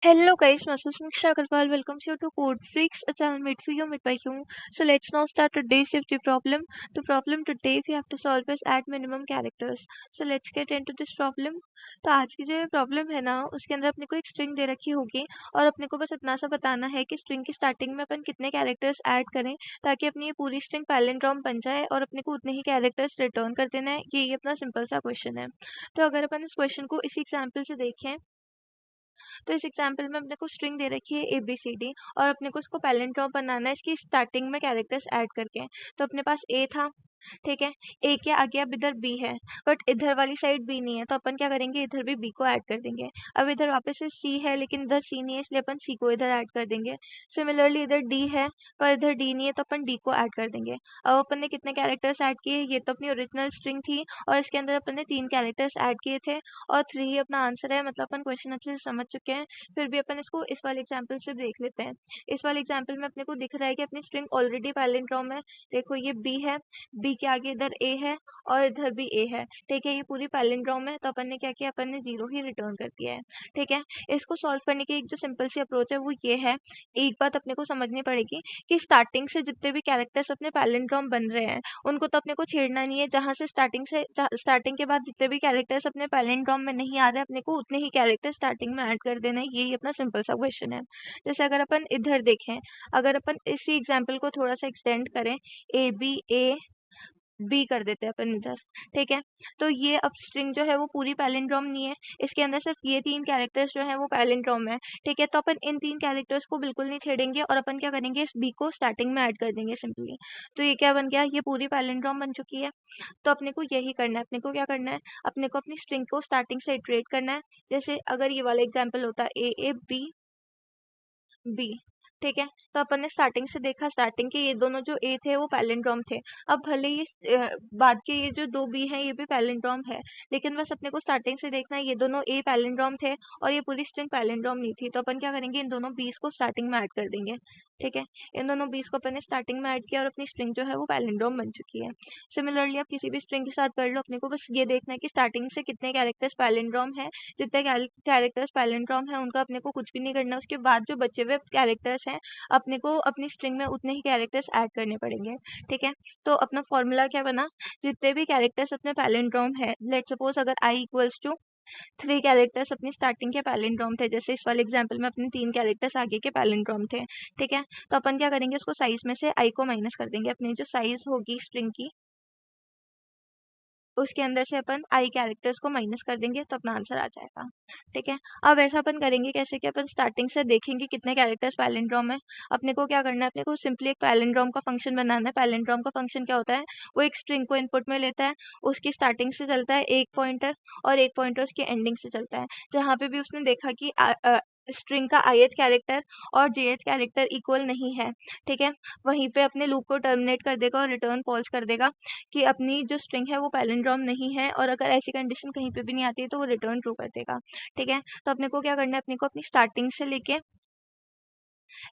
Hello guys, myself Smiksha Agarwal welcomes you to Code Freaks, a channel made for you, made by you. So let's now start today's safety problem. The problem today we have to solve is add minimum characters. So let's get into this problem. तो आज की जो ये problem है ना उसके अंदर अपने को एक स्ट्रिंग दे रखी होगी और अपने को बस इतना सा बताना है कि स्ट्रिंग की स्टार्टिंग में अपन कितने कैरेक्टर्स ऐड करें ताकि अपनी ये पूरी स्ट्रिंग पैलिंड्रोम बन जाए और अपने को उतने ही कैरेक्टर्स रिटर्न कर देना है। ये अपना सिंपल सा क्वेश्चन है। तो अगर अपन इस क्वेश्चन को इसी एग्जाम्पल से देखें तो इस एग्जाम्पल में अपने को स्ट्रिंग दे रखी है ABCD और अपने को इसको पैलिंड्रोम बनाना है इसकी स्टार्टिंग में कैरेक्टर्स ऐड करके। तो अपने पास A था, ठीक है। ए के आगे अब इधर बी है, बट इधर वाली साइड बी नहीं है, तो अपन क्या करेंगे, इधर भी बी को ऐड कर देंगे। अब इधर वापस से सी है लेकिन इधर सी नहीं है, इसलिए अपन सी को इधर ऐड कर देंगे। सिमिलरली इधर डी है पर इधर डी नहीं है, तो अपन डी को ऐड कर देंगे। अब अपन ने कितने कैरेक्टर्स ऐड किए, ये तो अपनी ओरिजिनल स्ट्रिंग थी और इसके अंदर अपन ने 3 कैरेक्टर्स ऐड किए थे और 3 ही अपना आंसर है, मतलब अपन क्वेश्चन अच्छे से समझ चुके हैं। फिर भी अपन इसको इस वाले एग्जाम्पल से देख लेते हैं। इस वाले एग्जाम्पल में अपने को दिख रहा है कि अपनी स्ट्रिंग ऑलरेडी पैलिंड्रोम है। देखो ये बी है, बी के आगे इधर ए है और इधर भी ए है, ठीक है। ये पूरी पैलिंड्रोम है, तो अपन ने क्या किया, अपन ने 0 ही रिटर्न कर दिया है, ठीक है। इसको सॉल्व करने की एक जो सिंपल सी अप्रोच है वो ये है। एक बात अपने को समझनी पड़ेगी कि स्टार्टिंग से जितने भी कैरेक्टर्स अपने पैलिंड्रोम बन रहे हैं उनको तो अपने को छेड़ना नहीं है। जहां से स्टार्टिंग के बाद जितने भी कैरेक्टर्स अपने पैलिंड्रोम में नहीं आ रहे, अपने को उतने ही कैरेक्टर स्टार्टिंग में ऐड कर देना है। यही अपना सिंपल सा क्वेश्चन है। जैसे अगर अपन इधर देखें, अगर अपन इसी एग्जाम्पल को थोड़ा सा एक्सटेंड करें, ए बी कर देते हैं अपन इधर, ठीक है। तो ये अब स्ट्रिंग जो है वो पूरी पैलिंड्रोम नहीं है, इसके अंदर सिर्फ ये 3 कैरेक्टर्स जो है वो पैलिंड्रोम है, ठीक है। तो अपन इन 3 कैरेक्टर्स को बिल्कुल नहीं छेड़ेंगे और अपन क्या करेंगे, इस बी को स्टार्टिंग में ऐड कर देंगे सिंपली। तो ये क्या बन गया, ये पूरी पैलिंड्रोम बन चुकी है। तो अपने को यही करना है, अपने को क्या करना है, अपने को अपनी स्ट्रिंग को स्टार्टिंग से इटरेट करना है। जैसे अगर ये वाला एग्जाम्पल होता है ए बी बी, ठीक है। तो अपन ने स्टार्टिंग से देखा, स्टार्टिंग के ये दोनों जो ए थे वो पैलिंड्रोम थे। अब भले ये बाद के ये जो 2 बी हैं ये भी पैलिंड्रोम है, लेकिन बस अपने को स्टार्टिंग से देखना है, ये दोनों ए पैलिंड्रोम थे और ये पूरी स्ट्रिंग पैलिंड्रोम नहीं थी। तो अपन क्या करेंगे, इन दोनों बीस को स्टार्टिंग में ऐड कर देंगे, ठीक है। इन दोनों बीस को अपन ने स्टार्टिंग में ऐड किया और अपनी स्ट्रिंग जो है वो पैलिंड्रोम बन चुकी है। सिमिलरली आप किसी भी स्ट्रिंग के साथ कर लो, अपने को बस ये देखना है कि स्टार्टिंग से कितने कैरेक्टर्स पैलिंड्रोम है। जितने कैरेक्टर्स पैलिंड्रोम है उनका अपने को कुछ भी नहीं करना, उसके बाद जो बचे हुए कैरेक्टर्स हैं अपने को अपनी स्ट्रिंग में उतने ही कैरेक्टर्स ऐड करने पड़ेंगे, ठीक है। तो अपना फॉर्मूला क्या बना, जितने भी कैरेक्टर्स अपने पैलिंड्रोम है, लेट सपोज अगर आई इक्वल्स टू 3 कैरेक्टर्स अपनी स्टार्टिंग के पैलिंड्रोम थे, जैसे इस वाले एग्जांपल में अपने 3 कैरेक्टर्स आगे के पैलिंड्रोम थे, ठीक है। तो अपन क्या करेंगे, उसको साइज में से आई को माइनस कर देंगे। अपनी जो साइज होगी स्ट्रिंग की उसके अंदर से अपन आई कैरेक्टर्स को माइनस कर देंगे, तो अपना आंसर आ जाएगा, ठीक है। अब ऐसा अपन करेंगे कैसे कि अपन स्टार्टिंग से देखेंगे कितने कैरेक्टर्स पैलिंड्रोम है। अपने को क्या करना है, अपने को सिंपली एक पैलिंड्रोम का फंक्शन बनाना है। पैलिंड्रोम का फंक्शन क्या होता है, वो एक स्ट्रिंग को इनपुट में लेता है, उसकी स्टार्टिंग से चलता है एक पॉइंटर और एक पॉइंटर उसकी एंडिंग से चलता है। जहाँ पे भी उसने देखा कि स्ट्रिंग का ith कैरेक्टर और jth कैरेक्टर इक्वल नहीं है, ठीक है, वहीं पे अपने लूप को टर्मिनेट कर देगा और रिटर्न फॉल्स कर देगा कि अपनी जो स्ट्रिंग है वो पैलिंड्रोम नहीं है। और अगर ऐसी कंडीशन कहीं पे भी नहीं आती है तो वो रिटर्न ट्रू कर देगा, ठीक है। तो अपने को क्या करना है, अपने को अपनी स्टार्टिंग से लेके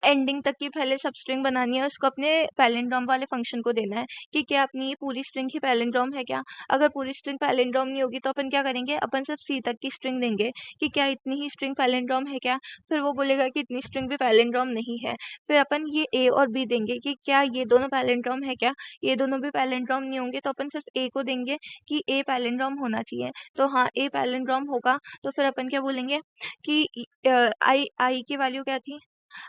एंडिंग तक की पहले सब स्ट्रिंग बनानी है, उसको अपने पैलिंड्रोम वाले फंक्शन को देना है कि क्या अपनी ये पूरी स्ट्रिंग ही पैलिंड्रोम है क्या। अगर पूरी स्ट्रिंग पैलिंड्रोम नहीं होगी तो अपन क्या करेंगे, अपन सिर्फ सी तक की स्ट्रिंग देंगे कि क्या इतनी ही स्ट्रिंग पैलिंड्रोम है क्या। फिर वो बोलेगा कि इतनी स्ट्रिंग भी पैलिंड्रोम नहीं है। फिर अपन ये ए और बी देंगे कि क्या ये दोनों पैलिंड्रोम है क्या। ये दोनों भी पैलिंड्रोम नहीं होंगे तो अपन सिर्फ ए को देंगे कि ए पैलिंड्रोम होना चाहिए। तो हाँ, ए पैलिंड्रोम होगा। तो फिर अपन क्या बोलेंगे कि आई की वैल्यू क्या थी,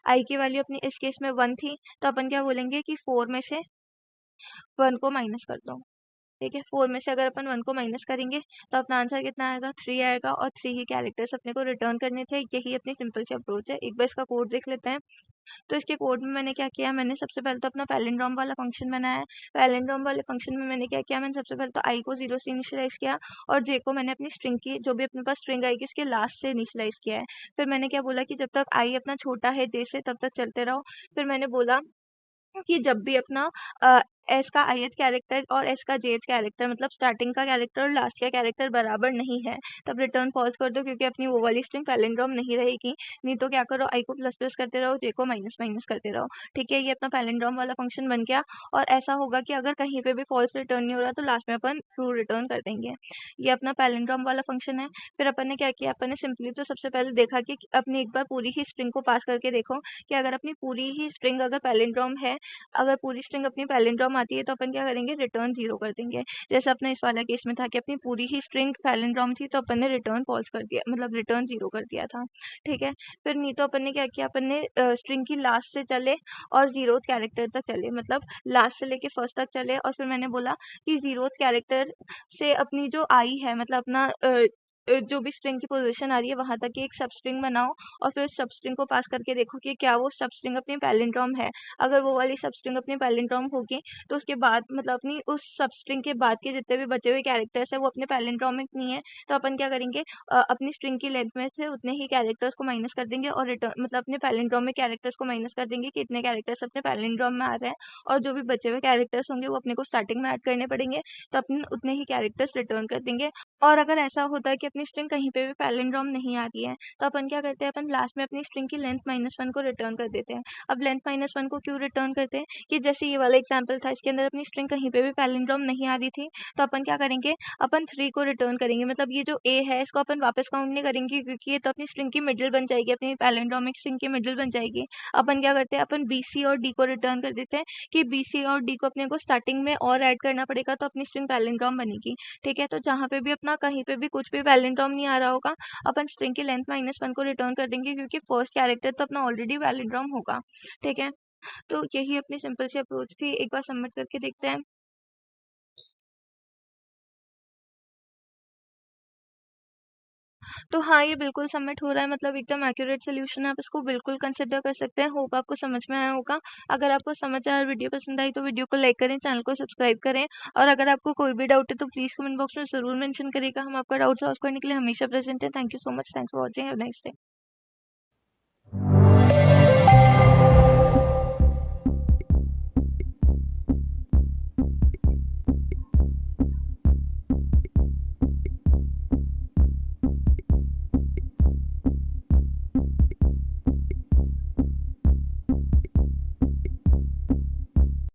आई की वैल्यू अपनी इस केस में 1 थी, तो अपन क्या बोलेंगे कि 4 में से 1 को माइनस कर दो, ठीक है। 4 में से अगर अपन 1 को माइनस करेंगे तो अपना आंसर कितना आएगा, 3 आएगा और 3 ही कैरेक्टर्स अपने को रिटर्न करने थे। यही अपनी सिंपल सी अप्रोच है। एक बार इसका कोड देख लेते हैं। तो इसके कोड में मैंने क्या किया, मैंने सबसे पहले तो अपना पैलिंड्रोम वाला फंक्शन बनाया है। पैलिंड्रोम वाले फंक्शन में मैंने क्या किया, मैंने सबसे पहले तो आई को 0 से इनिशियलाइज किया और जे को मैंने अपनी स्ट्रिंग की जो भी अपने पास स्ट्रिंग आएगी उसके लास्ट से इनिशियलाइज किया है। फिर मैंने क्या बोला कि जब तक आई अपना छोटा है जे से तब तक चलते रहो। फिर मैंने बोला कि जब भी अपना एस का ith कैरेक्टर और एस का jth कैरेक्टर मतलब स्टार्टिंग का कैरेक्टर और लास्ट का कैरेक्टर बराबर नहीं है, तब रिटर्न पॉज कर दो क्योंकि अपनी वो वाली स्ट्रिंग पैलिंड्रोम नहीं रहेगी। नहीं तो क्या करो, आई को प्लस प्लस करते रहो, जे को माइनस माइनस करते रहो। ठीक है, ये अपना पैलिंड्रोम वाला फंक्शन बन गया। और ऐसा होगा कि अगर कहीं पे भी फॉल्स रिटर्न नहीं हो रहा तो लास्ट में अपन ट्रू रिटर्न कर देंगे। ये अपना पैलिंड्रोम वाला फंक्शन है। फिर अपन ने क्या किया, अपन ने सिंपली तो सबसे पहले देखा कि अपनी एक बार पूरी ही स्ट्रिंग को पास करके देखो कि अगर अपनी पूरी ही स्ट्रिंग अगर पैलिंड्रोम है, अगर पूरी स्ट्रिंग अपनी पैलिंड्रोम आती है तो अपन क्या करेंगे, रिटर्न 0 कर देंगे। जैसे अपने इस वाला केस में था कि अपनी पूरी ही स्ट्रिंग पैलिंड्रोम थी तो अपन ने रिटर्न फॉल्स कर दिया, मतलब रिटर्न 0 कर दिया था। ठीक है, फिर नहीं तो अपन ने क्या किया, अपन ने स्ट्रिंग की लास्ट से चले और 0th कैरेक्टर तक चले, मतलब लास्ट से लेके फर्स्ट तक चले। और फिर मैंने बोला कि 0th कैरेक्टर से अपनी जो आई है, मतलब अपना जो भी स्ट्रिंग की पोजीशन आ रही है वहां तक की एक सब स्ट्रिंग बनाओ और फिर सब स्ट्रिंग को पास करके देखो कि क्या वो सब स्ट्रिंग अपनी पैलिंड्रोम है। अगर वो वाली सब स्ट्रिंग अपनी पैलिंड्रोम होगी तो उसके बाद मतलब अपनी उस सब स्ट्रिंग के बाद के जितने भी बचे हुए कैरेक्टर्स है वो अपने पैलिंड्रोमिक नहीं है, तो अपन क्या करेंगे, अपनी स्ट्रिंग की लेंथ में से उतने ही कैरेक्टर्स को माइनस कर देंगे और रिटर्न मतलब अपने पैलिंड्रोमिक कैरेक्टर्स को माइनस कर देंगे कि इतने कैरेक्टर्स अपने पैलिंड्रोम में आ रहे हैं और जो भी बचे हुए कैरेक्टर्स होंगे वो अपने को स्टार्टिंग में ऐड करने पड़ेंगे, तो अपन उतने ही कैरेक्टर्स रिटर्न कर देंगे। और अगर ऐसा होता है कि अपनी स्ट्रिंग कहीं पे भी पैलिंड्रोम नहीं आ रही है तो अपन क्या करते हैं, अपन लास्ट में अपनी स्ट्रिंग की लेंथ -1 को रिटर्न कर देते हैं। अब लेंथ -1 को क्यों रिटर्न करते हैं कि जैसे ये वाला एग्जांपल था, इसके अंदर अपनी स्ट्रिंग कहीं पे भी पैलिंड्रोम नहीं आ रही थी तो अपन क्या करेंगे, अपन 3 को रिटर्न करेंगे। मतलब ये जो ए है इसको अपन वापस काउंट नहीं करेंगे क्योंकि ये तो अपनी स्ट्रिंग की मिडिल बन जाएगी, अपनी पैलिंड्रोमिक स्ट्रिंग की मिडिल बन जाएगी। अपन क्या करते हैं, अपन बी सी और डी को रिटर्न कर देते हैं कि बी सी और डी को अपने को स्टार्टिंग में और ऐड करना पड़ेगा तो अपनी स्ट्रिंग पैलिंड्रोम बनेगी। ठीक है, तो जहाँ पे भी अपना कहीं पे भी कुछ भी पैलिंड्रोम नहीं आ रहा होगा अपन स्ट्रिंग की लेंथ -1 को रिटर्न कर देंगे क्योंकि फर्स्ट कैरेक्टर तो अपना ऑलरेडी पैलिंड्रोम होगा। ठीक है, तो यही अपनी सिंपल सी अप्रोच थी। एक बार सबमिट करके देखते हैं। तो हाँ, ये बिल्कुल सबमिट हो रहा है, मतलब एकदम एक्यूरेट सॉल्यूशन है, आप इसको बिल्कुल कंसिडर कर सकते हैं। होप आपको समझ में आया होगा। अगर आपको समझ आया और वीडियो पसंद आई तो वीडियो को लाइक करें, चैनल को सब्सक्राइब करें और अगर आपको कोई भी डाउट है तो प्लीज़ कमेंट बॉक्स में ज़रूर मेंशन करिएगा। हम आपका डाउट सॉल्व करने के लिए हमेशा प्रेजेंट हैं। Thank you so much. Thanks for watching. Have a nice day.